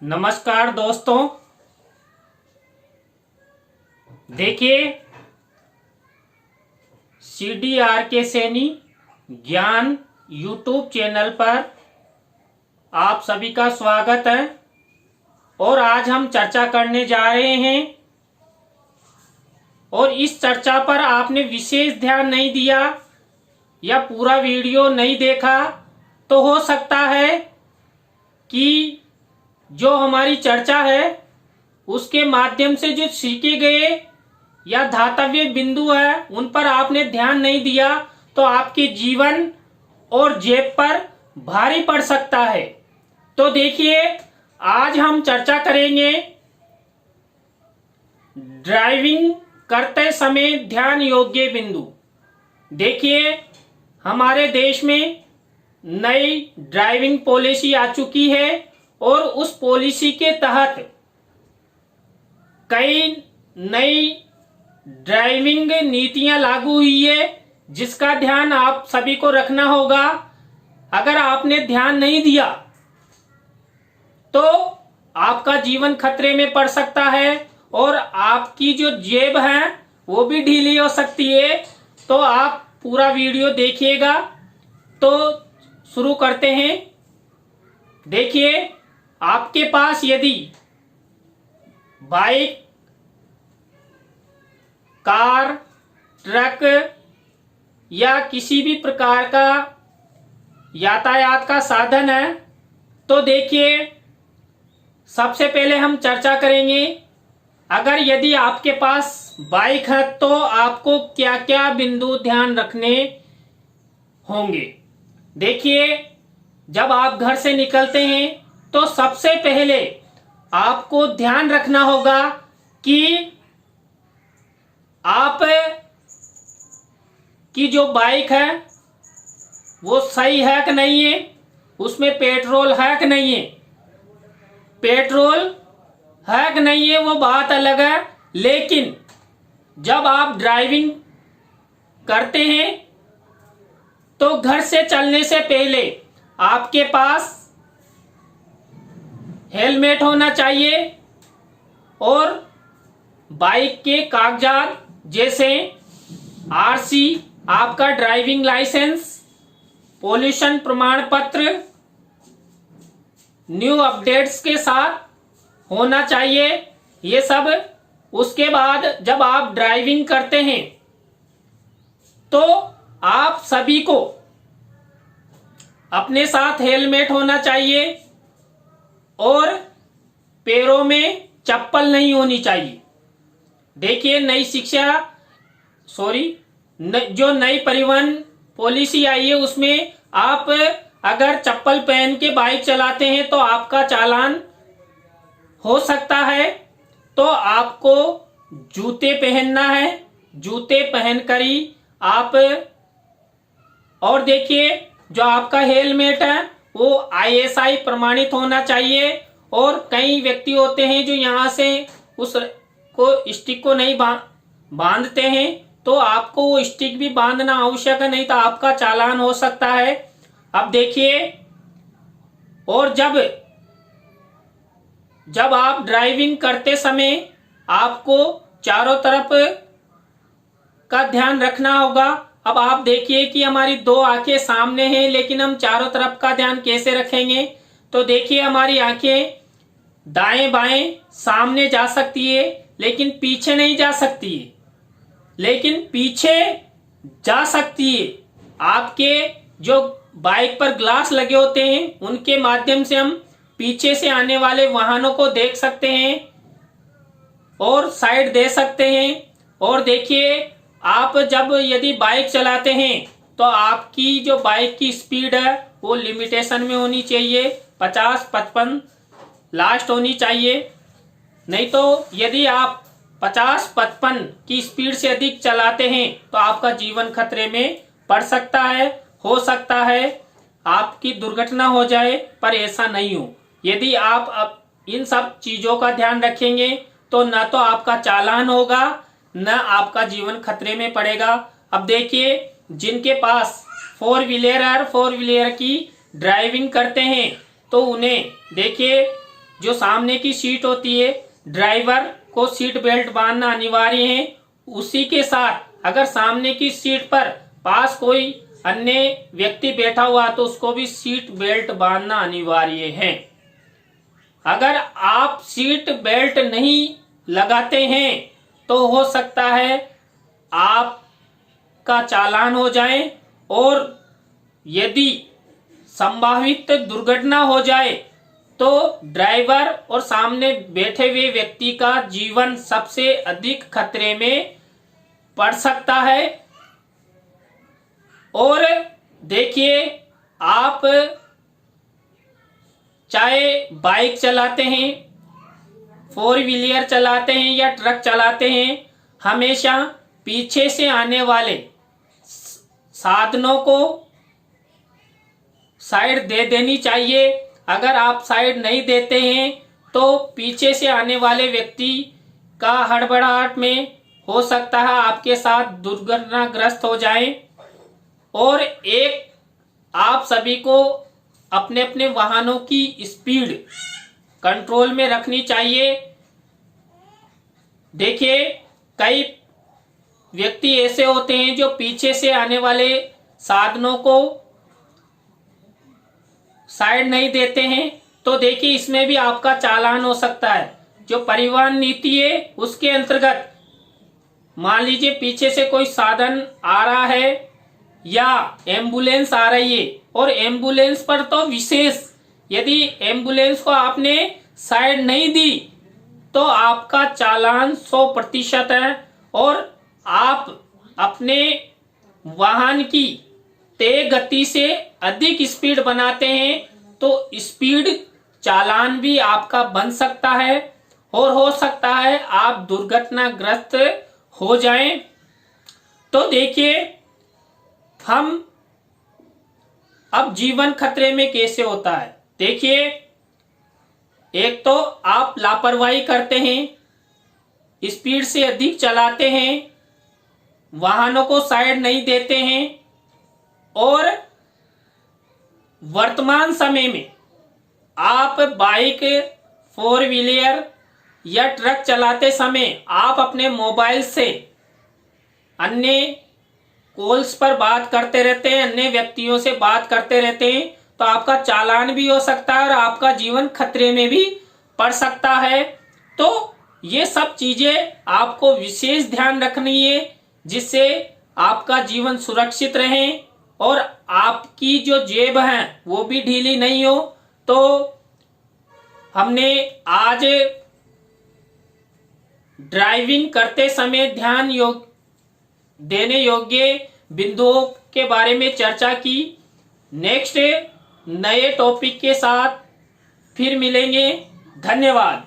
नमस्कार दोस्तों, देखिए CDR सैनी ज्ञान यूट्यूब चैनल पर आप सभी का स्वागत है। और आज हम चर्चा करने जा रहे हैं और इस चर्चा पर आपने विशेष ध्यान नहीं दिया या पूरा वीडियो नहीं देखा तो हो सकता है कि जो हमारी चर्चा है उसके माध्यम से जो सीखे गए या धातव्य बिंदु है उन पर आपने ध्यान नहीं दिया तो आपके जीवन और जेब पर भारी पड़ सकता है। तो देखिए, आज हम चर्चा करेंगे ड्राइविंग करते समय ध्यान योग्य बिंदु। देखिए, हमारे देश में नई ड्राइविंग पॉलिसी आ चुकी है और उस पॉलिसी के तहत कई नई ड्राइविंग नीतियां लागू हुई है जिसका ध्यान आप सभी को रखना होगा। अगर आपने ध्यान नहीं दिया तो आपका जीवन खतरे में पड़ सकता है और आपकी जो जेब है वो भी ढीली हो सकती है। तो आप पूरा वीडियो देखिएगा। तो शुरू करते हैं। देखिए, आपके पास यदि बाइक, कार, ट्रक या किसी भी प्रकार का यातायात का साधन है तो देखिए, सबसे पहले हम चर्चा करेंगे अगर यदि आपके पास बाइक है तो आपको क्या क्या बिंदु ध्यान रखने होंगे। देखिए, जब आप घर से निकलते हैं तो सबसे पहले आपको ध्यान रखना होगा कि आप की जो बाइक है वो सही है कि नहीं है, उसमें पेट्रोल है कि नहीं है। पेट्रोल है कि नहीं है वो बात अलग है, लेकिन जब आप ड्राइविंग करते हैं तो घर से चलने से पहले आपके पास हेलमेट होना चाहिए और बाइक के कागजात जैसे आरसी, आपका ड्राइविंग लाइसेंस, पोल्यूशन प्रमाण पत्र न्यू अपडेट्स के साथ होना चाहिए ये सब। उसके बाद जब आप ड्राइविंग करते हैं तो आप सभी को अपने साथ हेलमेट होना चाहिए और पैरों में चप्पल नहीं होनी चाहिए। देखिए, जो नई परिवहन पॉलिसी आई है उसमें आप अगर चप्पल पहन के बाइक चलाते हैं तो आपका चालान हो सकता है। तो आपको जूते पहनना है, जूते पहनकर ही आप। और देखिए, जो आपका हेलमेट है वो ISI प्रमाणित होना चाहिए। और कई व्यक्ति होते हैं जो यहाँ से उस को स्टिक को नहीं बांधते हैं, तो आपको वो स्टिक भी बांधना आवश्यक है, नहीं तो आपका चालान हो सकता है। अब देखिए, और जब आप ड्राइविंग करते समय आपको चारों तरफ का ध्यान रखना होगा। अब आप देखिए कि हमारी दो आंखें सामने हैं, लेकिन हम चारों तरफ का ध्यान कैसे रखेंगे। तो देखिए, हमारी आंखें दाएं बाएं सामने जा सकती है लेकिन पीछे नहीं जा सकती है, लेकिन पीछे जा सकती है। आपके जो बाइक पर ग्लास लगे होते हैं उनके माध्यम से हम पीछे से आने वाले वाहनों को देख सकते हैं और साइड दे सकते हैं। और देखिए, आप जब यदि बाइक चलाते हैं तो आपकी जो बाइक की स्पीड है वो लिमिटेशन में होनी चाहिए, 50-55 लास्ट होनी चाहिए। नहीं तो यदि आप 50-55 की स्पीड से अधिक चलाते हैं तो आपका जीवन खतरे में पड़ सकता है। हो सकता है आपकी दुर्घटना हो जाए, पर ऐसा नहीं हो। यदि आप अब इन सब चीजों का ध्यान रखेंगे तो न तो आपका चालान होगा न आपका जीवन खतरे में पड़ेगा। अब देखिए, जिनके पास 4 व्हीलर की ड्राइविंग करते हैं तो उन्हें देखिए जो सामने की सीट होती है, ड्राइवर को सीट बेल्ट बांधना अनिवार्य है। उसी के साथ अगर सामने की सीट पर पास कोई अन्य व्यक्ति बैठा हुआ तो उसको भी सीट बेल्ट बांधना अनिवार्य है। अगर आप सीट बेल्ट नहीं लगाते हैं तो हो सकता है आपका चालान हो जाए, और यदि संभावित दुर्घटना हो जाए तो ड्राइवर और सामने बैठे हुए व्यक्ति का जीवन सबसे अधिक खतरे में पड़ सकता है। और देखिए, आप चाहे बाइक चलाते हैं, फोर व्हीलर चलाते हैं या ट्रक चलाते हैं, हमेशा पीछे से आने वाले साधनों को साइड दे देनी चाहिए। अगर आप साइड नहीं देते हैं तो पीछे से आने वाले व्यक्ति का हड़बड़ाहट में हो सकता है आपके साथ दुर्घटनाग्रस्त हो जाए। और एक, आप सभी को अपने अपने वाहनों की स्पीड कंट्रोल में रखनी चाहिए। देखिए, कई व्यक्ति ऐसे होते हैं जो पीछे से आने वाले साधनों को साइड नहीं देते हैं, तो देखिए इसमें भी आपका चालान हो सकता है। जो परिवहन नीति है उसके अंतर्गत मान लीजिए पीछे से कोई साधन आ रहा है या एम्बुलेंस आ रही है, और एम्बुलेंस पर तो विशेष, यदि एम्बुलेंस को आपने साइड नहीं दी तो आपका चालान 100% है। और आप अपने वाहन की तेज गति से अधिक स्पीड बनाते हैं तो स्पीड चालान भी आपका बन सकता है, और हो सकता है आप दुर्घटनाग्रस्त हो जाएं। तो देखिए, हम अब जीवन खतरे में कैसे होता है। देखिए, एक तो आप लापरवाही करते हैं, स्पीड से अधिक चलाते हैं, वाहनों को साइड नहीं देते हैं, और वर्तमान समय में आप बाइक, फोर व्हीलर या ट्रक चलाते समय आप अपने मोबाइल से अन्य कॉल्स पर बात करते रहते हैं, अन्य व्यक्तियों से बात करते रहते हैं, तो आपका चालान भी हो सकता है और आपका जीवन खतरे में भी पड़ सकता है। तो ये सब चीजें आपको विशेष ध्यान रखनी है, जिससे आपका जीवन सुरक्षित रहे और आपकी जो जेब है वो भी ढीली नहीं हो। तो हमने आज ड्राइविंग करते समय ध्यान देने योग्य बिंदुओं के बारे में चर्चा की। नेक्स्ट नए टॉपिक के साथ फिर मिलेंगे। धन्यवाद।